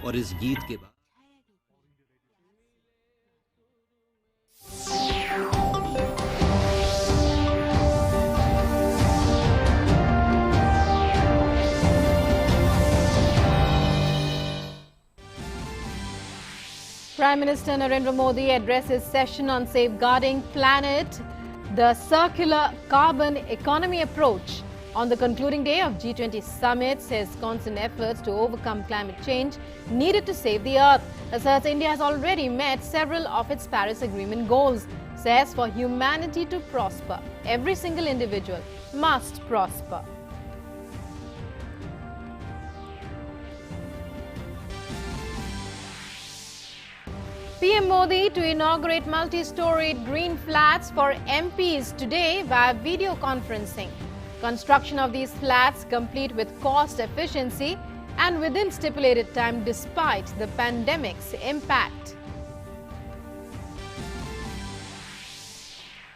और इस गीत के बाद Prime Minister Narendra Modi addresses session on safeguarding planet, the circular carbon economy approach. On the concluding day of G20 summit, says constant efforts to overcome climate change needed to save the earth. Asserts India has already met several of its Paris Agreement goals. Says for humanity to prosper, every single individual must prosper. PM Modi to inaugurate multi-storeyed green flats for MPs today via video conferencing. Construction of these flats complete with cost efficiency and within stipulated time despite the pandemic's impact.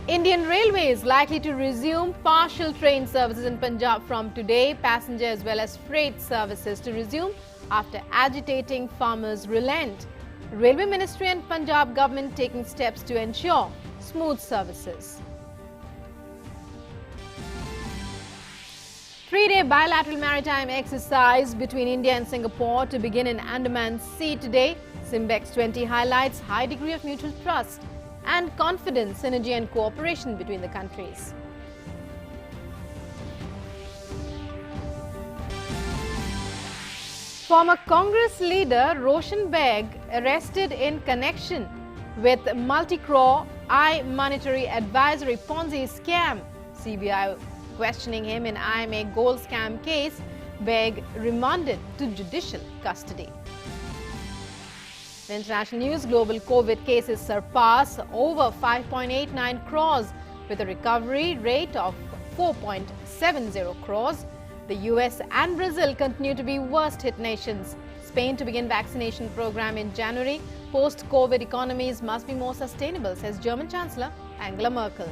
Indian Railways is likely to resume partial train services in Punjab from today. Passenger as well as freight services to resume after agitating farmers relent. Railway Ministry and Punjab government taking steps to ensure smooth services. 3-day bilateral maritime exercise between India and Singapore to begin in Andaman Sea today. SIMBEX-20 highlights high degree of mutual trust and confidence, synergy and cooperation between the countries. Former Congress leader Roshan Baig arrested in connection with multi-crore monetary advisory Ponzi scam. CBI questioning him in IMA Gold Scam Case. Baig remanded to judicial custody. In international news, global COVID cases surpass over 5.89 crores with a recovery rate of 4.70 crores. The US and Brazil continue to be worst-hit nations. Spain to begin vaccination program in January. Post-COVID economies must be more sustainable, says German Chancellor Angela Merkel.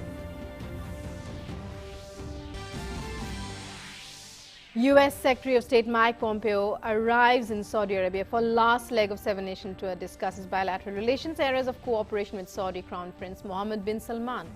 US Secretary of State Mike Pompeo arrives in Saudi Arabia for last leg of seven-nation tour, discusses bilateral relations, areas of cooperation with Saudi Crown Prince Mohammed bin Salman.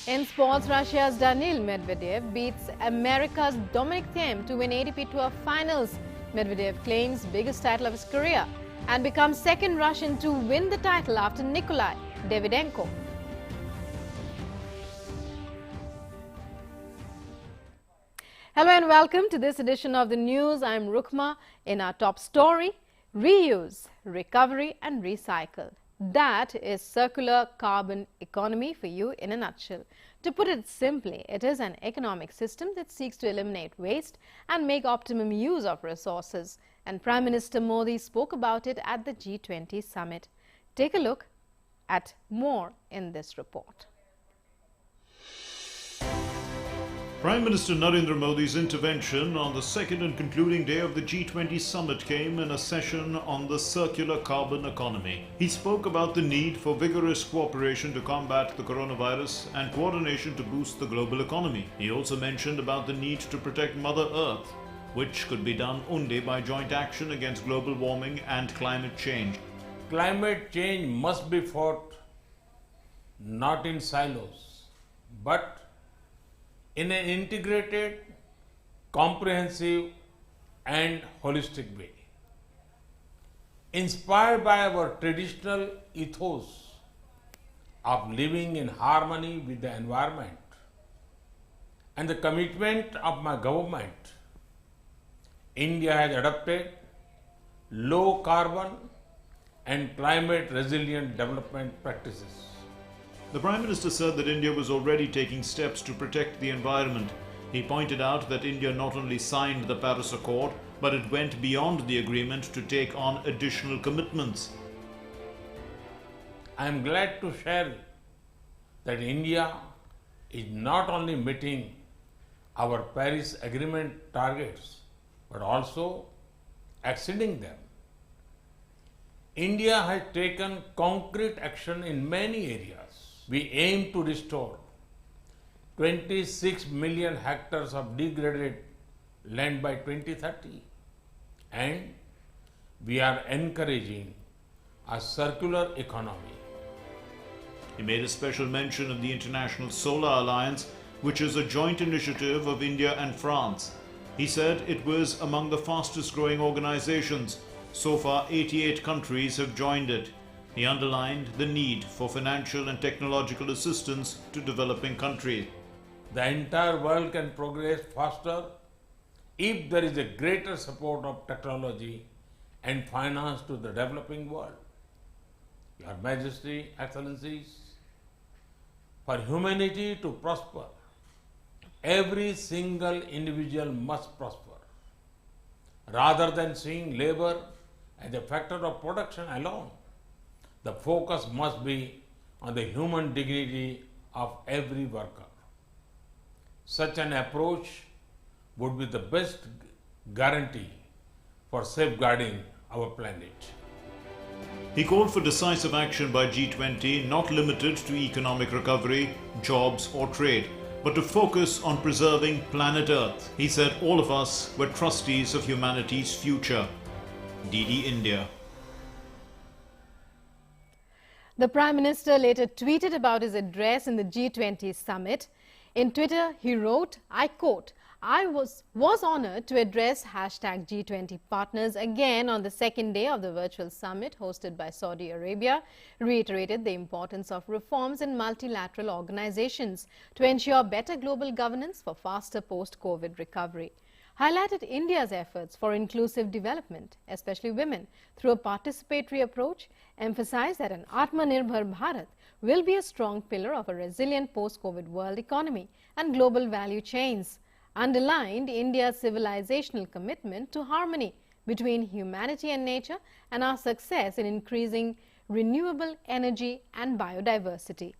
In sports, Russia's Daniil Medvedev beats America's Dominic Thiem to win ATP Tour finals. Medvedev claims biggest title of his career and becomes second Russian to win the title after Nikolai Davydenko. Hello and welcome to this edition of the news. I'm Rukma. In our top story, reuse, recovery and recycle. That is circular carbon economy for you in a nutshell. To put it simply, it is an economic system that seeks to eliminate waste and make optimum use of resources. And Prime Minister Modi spoke about it at the G20 summit. Take a look at more in this report. Prime Minister Narendra Modi's intervention on the second and concluding day of the G20 summit came in a session on the circular carbon economy. He spoke about the need for vigorous cooperation to combat the coronavirus and coordination to boost the global economy. He also mentioned about the need to protect Mother Earth, which could be done only by joint action against global warming and climate change. Climate change must be fought not in silos, but in an integrated, comprehensive and holistic way. Inspired by our traditional ethos of living in harmony with the environment and the commitment of my government, India has adopted low carbon and climate resilient development practices. The Prime Minister said that India was already taking steps to protect the environment. He pointed out that India not only signed the Paris Accord, but it went beyond the agreement to take on additional commitments. I am glad to share that India is not only meeting our Paris Agreement targets, but also exceeding them. India has taken concrete action in many areas. We aim to restore 26 million hectares of degraded land by 2030. And we are encouraging a circular economy. He made a special mention of the International Solar Alliance, which is a joint initiative of India and France. He said it was among the fastest growing organizations. So far, 88 countries have joined it. He underlined the need for financial and technological assistance to developing countries. The entire world can progress faster if there is a greater support of technology and finance to the developing world. Your Majesty, Excellencies, for humanity to prosper, every single individual must prosper. Rather than seeing labor as a factor of production alone, the focus must be on the human dignity of every worker. Such an approach would be the best guarantee for safeguarding our planet. He called for decisive action by G20, not limited to economic recovery, jobs or trade, but to focus on preserving planet Earth. He said all of us were trustees of humanity's future. DD India. The Prime Minister later tweeted about his address in the G20 summit. In Twitter, he wrote, I quote, I was honored to address #G20 partners again on the second day of the virtual summit hosted by Saudi Arabia, reiterated the importance of reforms in multilateral organizations to ensure better global governance for faster post-COVID recovery, highlighted India's efforts for inclusive development, especially women, through a participatory approach, emphasized that an Atmanirbhar Bharat will be a strong pillar of a resilient post-COVID world economy and global value chains, underlined India's civilizational commitment to harmony between humanity and nature and our success in increasing renewable energy and biodiversity.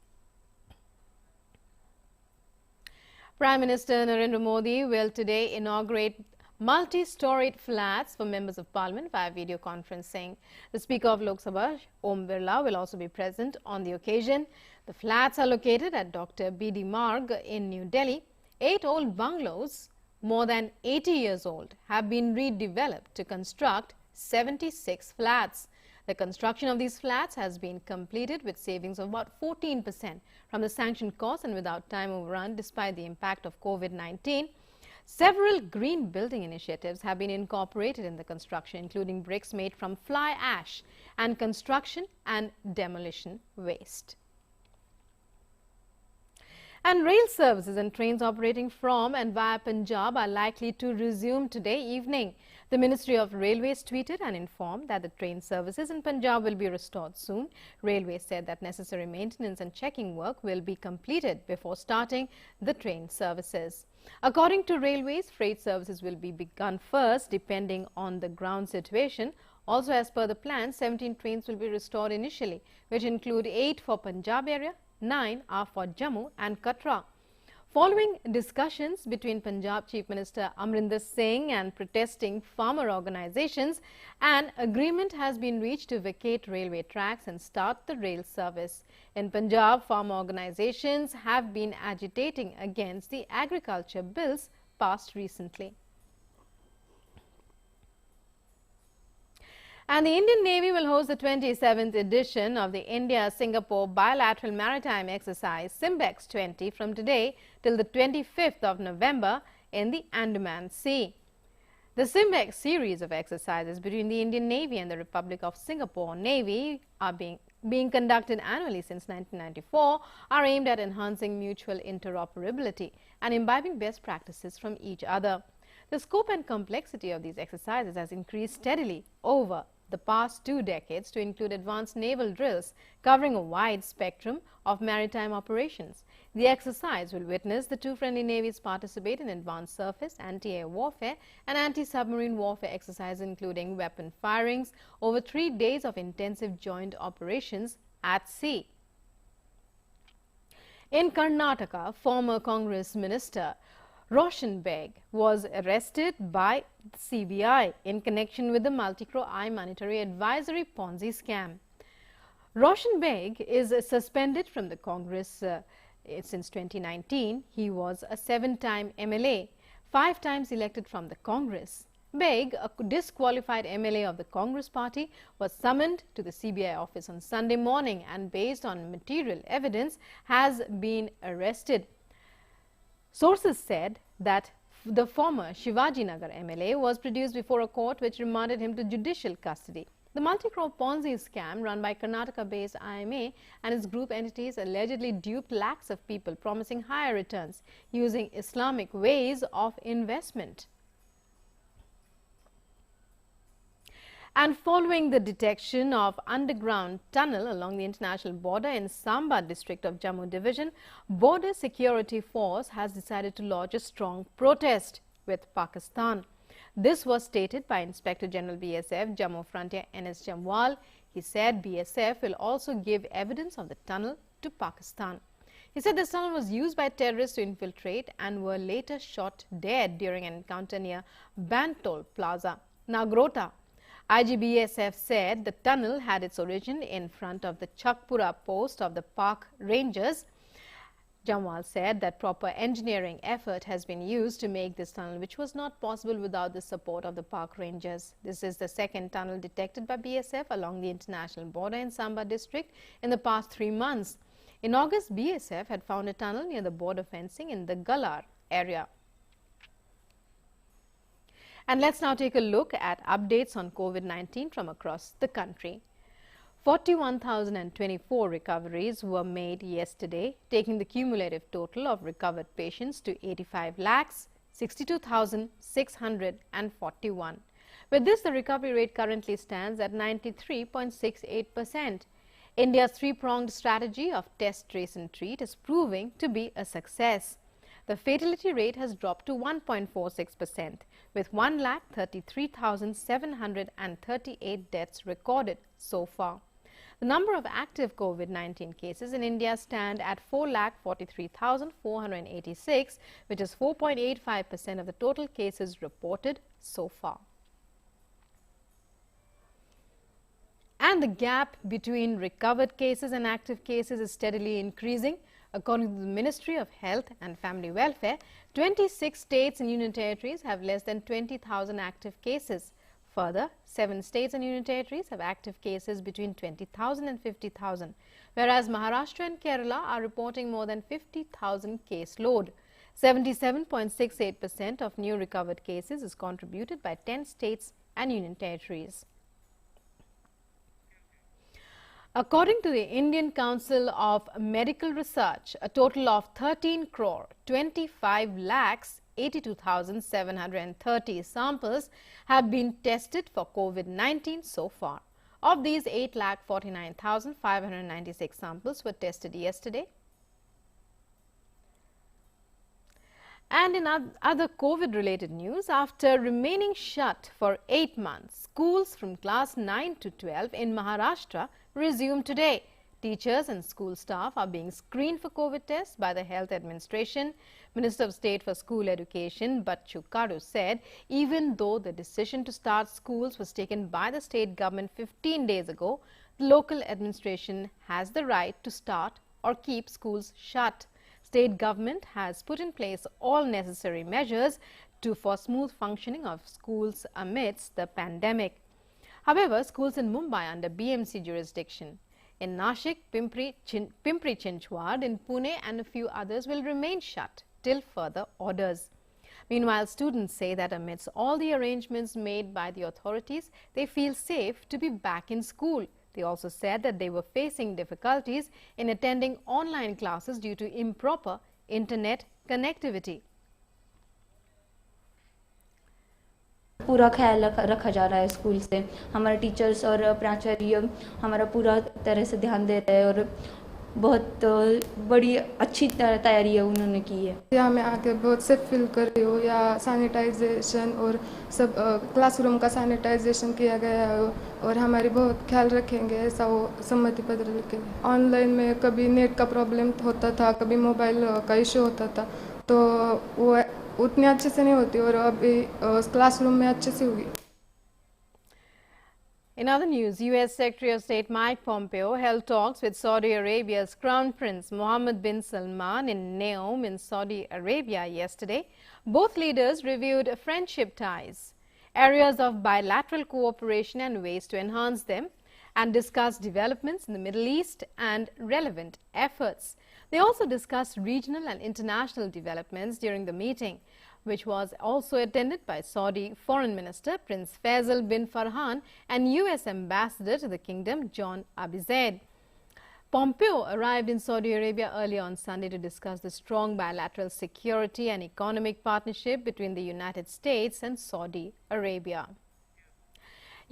Prime Minister Narendra Modi will today inaugurate multi-storied flats for members of parliament via video conferencing. The Speaker of Lok Sabha, Om Birla, will also be present on the occasion. The flats are located at Dr. B.D. Marg in New Delhi. 8 old bungalows, more than 80 years old, have been redeveloped to construct 76 flats. The construction of these flats has been completed with savings of about 14% from the sanctioned cost and without time overrun despite the impact of COVID-19. Several green building initiatives have been incorporated in the construction, including bricks made from fly ash and construction and demolition waste. And rail services and trains operating from and via Punjab are likely to resume today evening. The Ministry of Railways tweeted and informed that the train services in Punjab will be restored soon. Railways said that necessary maintenance and checking work will be completed before starting the train services. According to Railways, freight services will be begun first depending on the ground situation. Also, as per the plan, 17 trains will be restored initially, which include 8 for Punjab area, 9 are for Jammu and Katra. Following discussions between Punjab Chief Minister Amrinder Singh and protesting farmer organizations, an agreement has been reached to vacate railway tracks and start the rail service. In Punjab, farmer organizations have been agitating against the agriculture bills passed recently. And the Indian Navy will host the 27th edition of the India-Singapore Bilateral Maritime Exercise SIMBEX-20 from today till the 25th of November in the Andaman Sea. The SIMBEX series of exercises between the Indian Navy and the Republic of Singapore Navy are being conducted annually since 1994 are aimed at enhancing mutual interoperability and imbibing best practices from each other. The scope and complexity of these exercises has increased steadily over the past 2 decades to include advanced naval drills covering a wide spectrum of maritime operations. The exercise will witness the 2 friendly navies participate in advanced surface, anti-air warfare and anti-submarine warfare exercises, including weapon firings over 3 days of intensive joint operations at sea. In Karnataka, former Congress Minister Roshan Baig was arrested by CBI in connection with the multi-crore monetary advisory Ponzi scam. Roshan Baig is suspended from the Congress Since 2019, he was a 7-time MLA, 5 times elected from the Congress. Baig, a disqualified MLA of the Congress party, was summoned to the CBI office on Sunday morning and, based on material evidence, has been arrested. Sources said that the former Shivajinagar MLA was produced before a court which remanded him to judicial custody. The multi-crore Ponzi scam run by Karnataka-based IMA and its group entities allegedly duped lakhs of people, promising higher returns using Islamic ways of investment. And following the detection of underground tunnel along the international border in Samba district of Jammu division, Border Security Force has decided to lodge a strong protest with Pakistan. This was stated by Inspector General BSF Jammu Frontier NS Jamwal. He said BSF will also give evidence of the tunnel to Pakistan. He said this tunnel was used by terrorists to infiltrate and were later shot dead during an encounter near Bantol Plaza, Nagrota. IGBSF said the tunnel had its origin in front of the Chakpura post of the Park Rangers. Jamwal said that proper engineering effort has been used to make this tunnel, which was not possible without the support of the Park Rangers. This is the second tunnel detected by BSF along the international border in Samba district in the past 3 months. In August, BSF had found a tunnel near the border fencing in the Galar area. And let's now take a look at updates on COVID-19 from across the country. 41,024 recoveries were made yesterday, taking the cumulative total of recovered patients to 85,62,641. With this, the recovery rate currently stands at 93.68%. India's three-pronged strategy of test, trace and treat is proving to be a success. The fatality rate has dropped to 1.46%, with 1,33,738 deaths recorded so far. The number of active COVID-19 cases in India stand at 4,43,486, which is 4.85% of the total cases reported so far. And the gap between recovered cases and active cases is steadily increasing. According to the Ministry of Health and Family Welfare, 26 states and union territories have less than 20,000 active cases. Further, 7 states and union territories have active cases between 20,000 and 50,000, whereas Maharashtra and Kerala are reporting more than 50,000 caseload. 77.68% of new recovered cases is contributed by 10 states and union territories. According to the Indian Council of Medical Research, a total of 13 crore 25 lakhs 82,730 samples have been tested for COVID-19 so far. Of these, 8,49,596 samples were tested yesterday. And in other COVID-related news, after remaining shut for 8 months, schools from class 9 to 12 in Maharashtra resumed today. Teachers and school staff are being screened for COVID tests by the Health Administration. Minister of State for School Education, Bachchu Kadu, said even though the decision to start schools was taken by the state government 15 days ago, the local administration has the right to start or keep schools shut. State government has put in place all necessary measures for smooth functioning of schools amidst the pandemic. However, schools in Mumbai under BMC jurisdiction, in Nashik, Pimpri Chinchwad, in Pune and a few others will remain shut till further orders. Meanwhile, students say that amidst all the arrangements made by the authorities, they feel safe to be back in school. They also said that they were facing difficulties in attending online classes due to improper internet connectivity. पूरा ख्याल रखा जा रहा है school से, हमारे teachers और प्राचार्य हमारा पूरा तरह से ध्यान देते हैं और बहुत बड़ी अच्छी तैयारी है उन्होंने की है। यहाँ मैं आके बहुत सेफ फील कर रही हूँ। यहाँ सैनिटाइजेशन और सब क्लासरूम का सैनिटाइजेशन किया गया है और हमारी बहुत ख्याल रखेंगे, ऐसा वो सम्मति पत्र लिखे। ऑनलाइन में कभी नेट का प्रॉब्लम होता था, कभी मोबाइल का इशू होता था, तो वो उतनी अच्छे से नहीं होती और अभी क्लासरूम में अच्छे से होगी। In other news, U.S. Secretary of State Mike Pompeo held talks with Saudi Arabia's Crown Prince Mohammed bin Salman in Neom in Saudi Arabia yesterday. Both leaders reviewed friendship ties, areas of bilateral cooperation and ways to enhance them, and discussed developments in the Middle East and relevant efforts. They also discussed regional and international developments during the meeting, which was also attended by Saudi Foreign Minister Prince Faisal bin Farhan and U.S. Ambassador to the Kingdom John Abizad. Pompeo arrived in Saudi Arabia early on Sunday to discuss the strong bilateral security and economic partnership between the United States and Saudi Arabia.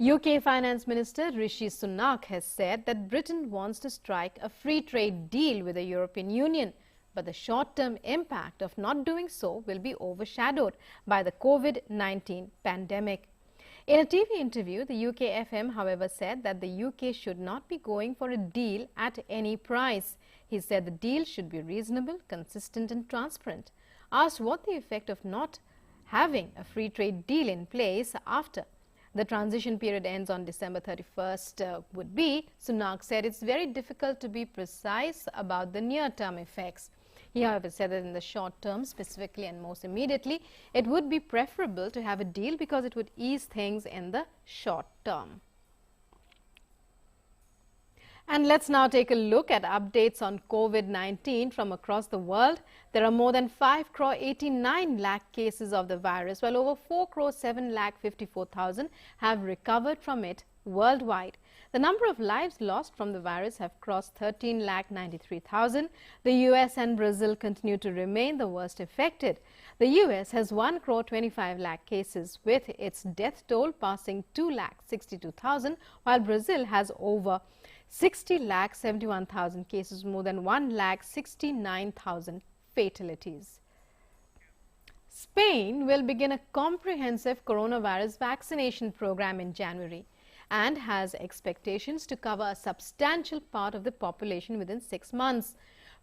UK Finance Minister Rishi Sunak has said that Britain wants to strike a free trade deal with the European Union, but the short-term impact of not doing so will be overshadowed by the COVID-19 pandemic. In a TV interview, the UK FM, however, said that the UK should not be going for a deal at any price. He said the deal should be reasonable, consistent and transparent. Asked what the effect of not having a free trade deal in place after the transition period ends on December 31st would be, Sunak said it's very difficult to be precise about the near-term effects. He, however, said that in the short term, specifically and most immediately, it would be preferable to have a deal because it would ease things in the short term. And let's now take a look at updates on COVID-19 from across the world. There are more than 5 crore 89 lakh cases of the virus, while over 4 crore 7 lakh 54,000 have recovered from it worldwide. The number of lives lost from the virus have crossed 13 lakh 93,000. The US and Brazil continue to remain the worst affected. The US has 1 crore 25 lakh cases, with its death toll passing 2 lakh 62,000, while Brazil has over 60 lakh 71,000 cases, more than 1 lakh 69,000 fatalities. Spain will begin a comprehensive coronavirus vaccination program in January and has expectations to cover a substantial part of the population within 6 months.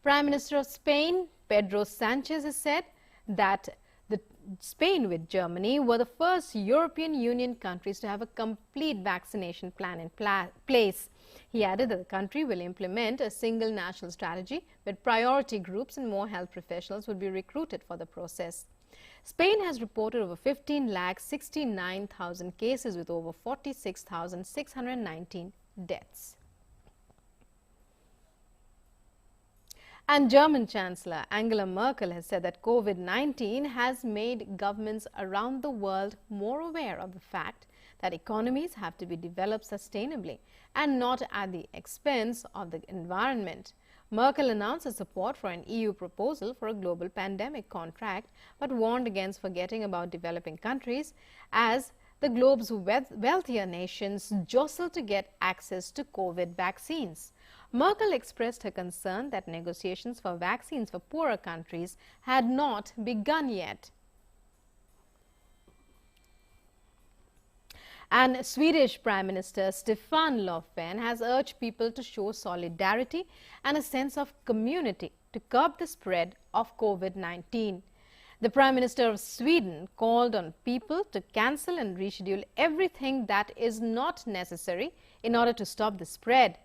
Prime Minister of Spain, Pedro Sanchez, has said that Spain with Germany were the first European Union countries to have a complete vaccination plan in place. He added that the country will implement a single national strategy with priority groups and more health professionals will be recruited for the process. Spain has reported over 15 lakh 69,000 cases with over 46,619 deaths. And German Chancellor Angela Merkel has said that COVID-19 has made governments around the world more aware of the fact that economies have to be developed sustainably and not at the expense of the environment. Merkel announced her support for an EU proposal for a global pandemic contract, but warned against forgetting about developing countries as the globe's wealthier nations jostle to get access to COVID vaccines. Merkel expressed her concern that negotiations for vaccines for poorer countries had not begun yet. And Swedish Prime Minister Stefan Löfven has urged people to show solidarity and a sense of community to curb the spread of COVID-19. The Prime Minister of Sweden called on people to cancel and reschedule everything that is not necessary in order to stop the spread.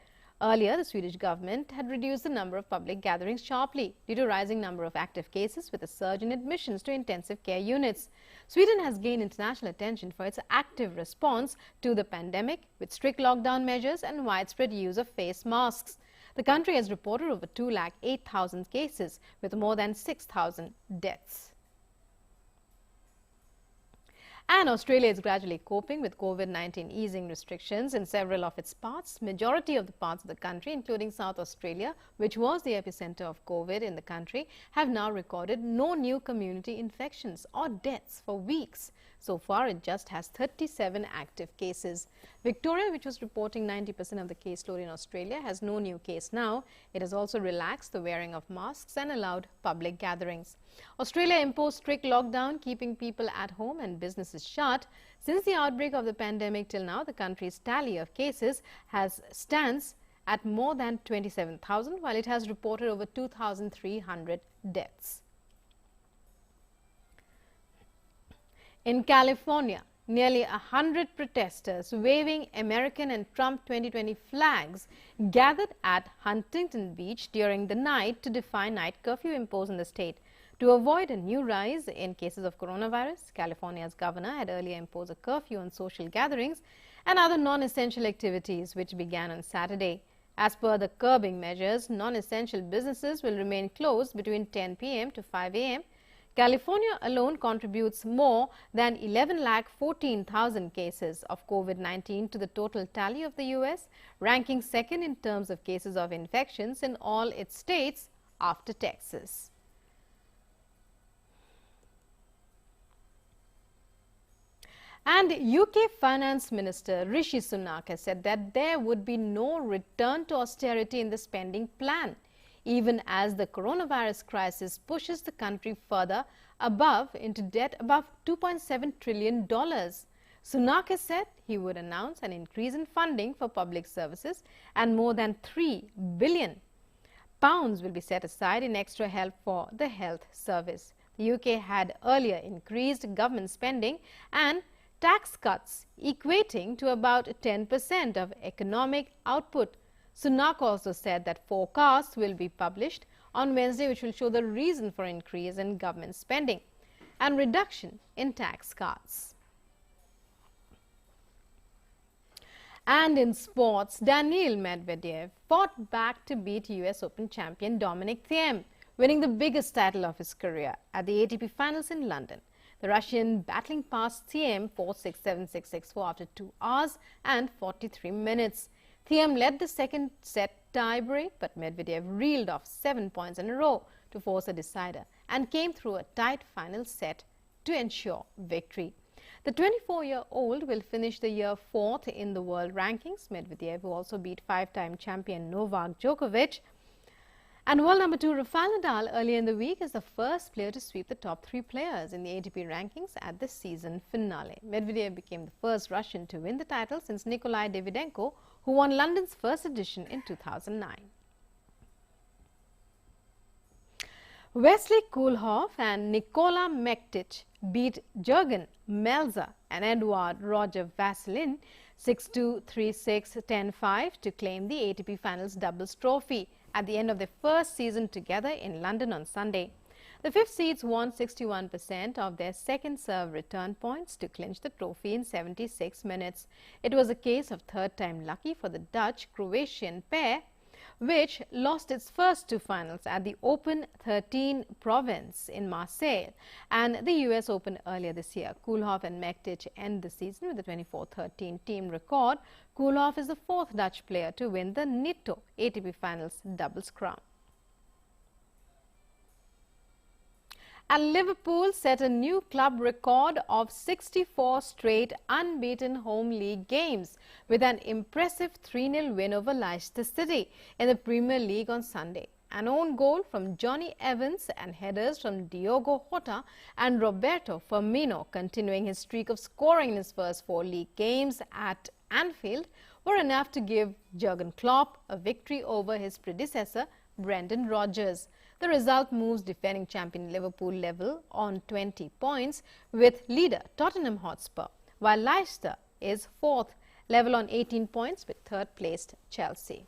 Earlier, the Swedish government had reduced the number of public gatherings sharply due to rising number of active cases with a surge in admissions to intensive care units. Sweden has gained international attention for its active response to the pandemic with strict lockdown measures and widespread use of face masks. The country has reported over 208,000 cases with more than 6,000 deaths. And Australia is gradually coping with COVID-19 easing restrictions in several of its parts. Majority of the parts of the country, including South Australia, which was the epicenter of COVID in the country, have now recorded no new community infections or deaths for weeks. So far, it just has 37 active cases. Victoria, which was reporting 90% of the caseload in Australia, has no new case now. It has also relaxed the wearing of masks and allowed public gatherings. Australia imposed strict lockdown, keeping people at home and businesses shut. Since the outbreak of the pandemic till now, the country's tally of cases stands at more than 27,000, while it has reported over 2,300 deaths. In California, Nearly 100 protesters waving American and Trump 2020 flags gathered at Huntington Beach during the night to defy night curfew imposed in the state. To avoid a new rise in cases of coronavirus, California's governor had earlier imposed a curfew on social gatherings and other non-essential activities, which began on Saturday. As per the curbing measures, non-essential businesses will remain closed between 10 p.m. to 5 a.m. California alone contributes more than 11,14,000 cases of COVID-19 to the total tally of the U.S., ranking second in terms of cases of infections in all its states after Texas. And UK Finance Minister Rishi Sunak has said that there would be no return to austerity in the spending plan, even as the coronavirus crisis pushes the country further into debt above $2.7 trillion. Sunak has said he would announce an increase in funding for public services and more than £3 billion will be set aside in extra help for the health service. The UK had earlier increased government spending and tax cuts equating to about 10% of economic output. Sunak also said that forecasts will be published on Wednesday, which will show the reason for increase in government spending and reduction in tax cuts. And in sports, Daniil Medvedev fought back to beat US Open champion Dominic Thiem, winning the biggest title of his career at the ATP Finals in London. The Russian battling past Thiem 4-6, 7-6, 6-4 after 2 hours and 43 minutes. Thiem led the second set tiebreak, but Medvedev reeled off 7 points in a row to force a decider and came through a tight final set to ensure victory. The 24-year-old will finish the year 4th in the world rankings. Medvedev, who also beat 5-time champion Novak Djokovic and world number 2 Rafael Nadal earlier in the week, is the first player to sweep the top 3 players in the ATP rankings at the season finale. Medvedev became the first Russian to win the title since Nikolai Davydenko, who won London's first edition in 2009. Wesley Koolhof and Nikola Mektic beat Jürgen Melzer and Eduard Roger Vassilin 6-2, 3-6, 10-5 to claim the ATP Finals doubles trophy at the end of their first season together in London on Sunday. The fifth seeds won 61% of their second serve return points to clinch the trophy in 76 minutes. It was a case of third time lucky for the Dutch-Croatian pair, which lost its first 2 finals at the Open 13 Province in Marseille and the US Open earlier this year. Koolhof and Mektic end the season with a 24-13 team record. Koolhof is the 4th Dutch player to win the Nitto ATP Finals doubles crown. And Liverpool set a new club record of 64 straight unbeaten home league games with an impressive 3-0 win over Leicester City in the Premier League on Sunday. An own goal from Johnny Evans and headers from Diogo Jota and Roberto Firmino, continuing his streak of scoring in his first 4 league games at Anfield, were enough to give Jurgen Klopp a victory over his predecessor Brendan Rodgers. The result moves defending champion Liverpool level on 20 points with leader Tottenham Hotspur, while Leicester is 4th, level on 18 points with 3rd placed Chelsea.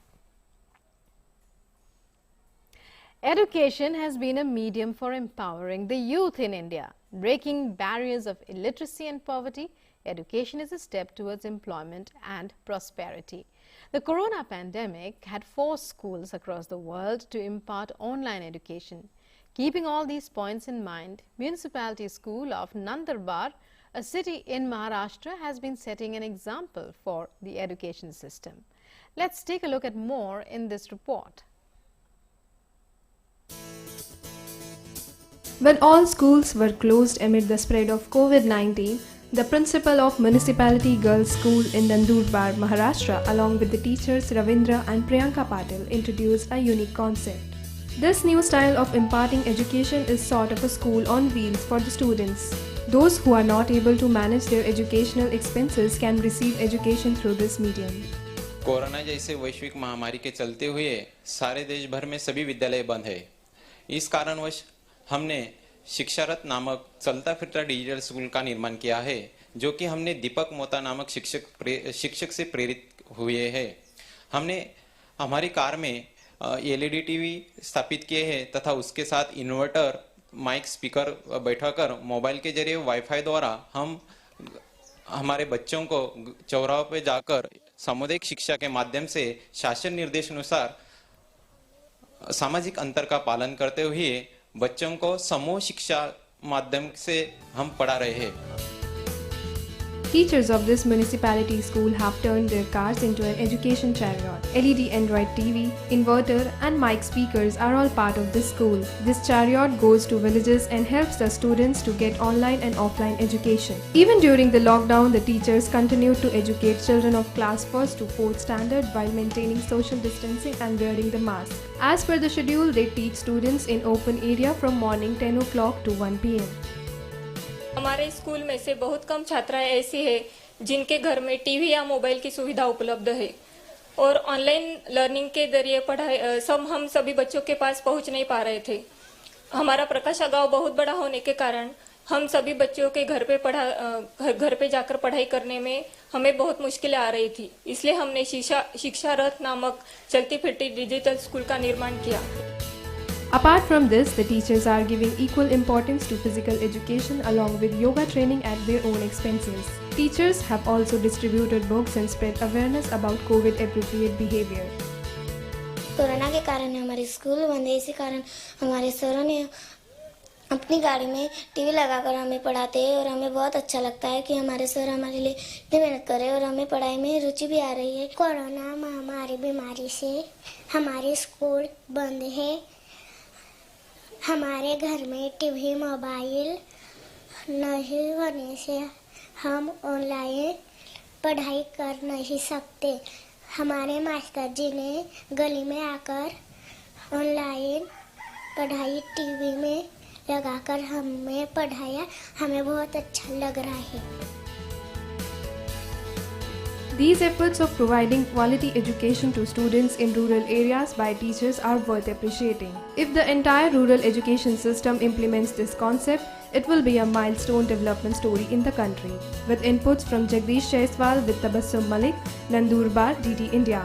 Education has been a medium for empowering the youth in India. Breaking barriers of illiteracy and poverty, education is a step towards employment and prosperity. The corona pandemic had forced schools across the world to impart online education. Keeping all these points in mind, Municipality School of Nandurbar, a city in Maharashtra, has been setting an example for the education system. Let's take a look at more in this report. When all schools were closed amid the spread of COVID-19, the principal of Municipality Girls' School in Nandurbar, Maharashtra, along with the teachers Ravindra and Priyanka Patil, introduced a unique concept. This new style of imparting education is sort of a school on wheels for the students. Those who are not able to manage their educational expenses can receive education through this medium. Corona जैसे वैश्विक महामारी के चलते हुए सारे देश भर में सभी विद्यालय बंद है। इस कारणवश हमने शिक्षारथ नामक चलता फिरता डिजिटल स्कूल का निर्माण किया है, जो कि हमने दीपक मोता नामक शिक्षक से प्रेरित हुए हैं। हमने हमारी कार में एलईडी टीवी स्थापित किए हैं तथा उसके साथ इन्वर्टर, माइक, स्पीकर बैठाकर मोबाइल के जरिए वाईफाई द्वारा हम हमारे बच्चों को चौराहों पे जाकर सामुदायिक शिक्षा के माध्यम से शासन निर्देश अनुसार सामाजिक अंतर का पालन करते हुए बच्चों को समूह शिक्षा माध्यम से हम पढ़ा रहे हैं। Teachers of this municipality school have turned their cars into an education chariot. LED Android TV, inverter and mic speakers are all part of this school. This chariot goes to villages and helps the students to get online and offline education. Even during the lockdown, the teachers continued to educate children of class 1st to 4th standard while maintaining social distancing and wearing the mask. As per the schedule, they teach students in open area from morning 10 o'clock to 1 p.m. हमारे school में से बहुत कम छात्राएं ऐसी हैं जिनके घर में टीवी या मोबाइल की सुविधा उपलब्ध है और ऑनलाइन लर्निंग के जरिए पढ़ाई हम सभी बच्चों के पास पहुंच नहीं पा रहे थे। हमारा प्रकाशा गांव बहुत बड़ा होने के कारण हम सभी बच्चों के घर पे जाकर पढ़ाई करने में हमें बहुत मुश्किलें आ रही थी। इसलिए हमने शिक्षा रथ नामक चलती फिरती डिजिटल स्कूल का निर्माण किया। Apart from this, the teachers are giving equal importance to physical education along with yoga training at their own expenses. Teachers have also distributed books and spread awareness about COVID appropriate behavior. Corona के कारण हमारे school बंद है, इसी कारण हमारे सरों ने अपनी गाड़ी में टीवी लगाकर हमें पढ़ाते हैं और हमें बहुत अच्छा लगता है कि हमारे सर हमारे लिए इतनी मेहनत कर रहे हैं और हमें पढ़ाई में रुचि भी आ रही है। कोरोना महामारी बीमारी से हमारे स्कूल बंद है। हमारे घर में टीवी मोबाइल नहीं होने से हम ऑनलाइन पढ़ाई कर नहीं सकते। हमारे मास्टर जी ने गली में आकर ऑनलाइन पढ़ाई टीवी में लगाकर हमें पढ़ाया, हमें बहुत अच्छा लग रहा है। These efforts of providing quality education to students in rural areas by teachers are worth appreciating. If the entire rural education system implements this concept, it will be a milestone development story in the country. With inputs from Jagdish Shaiswal with Tabassum Malik, Nandurbar, DD India.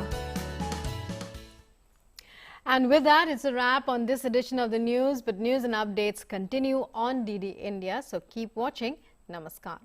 And with that, it's a wrap on this edition of the news. But news and updates continue on DD India. So keep watching. Namaskar.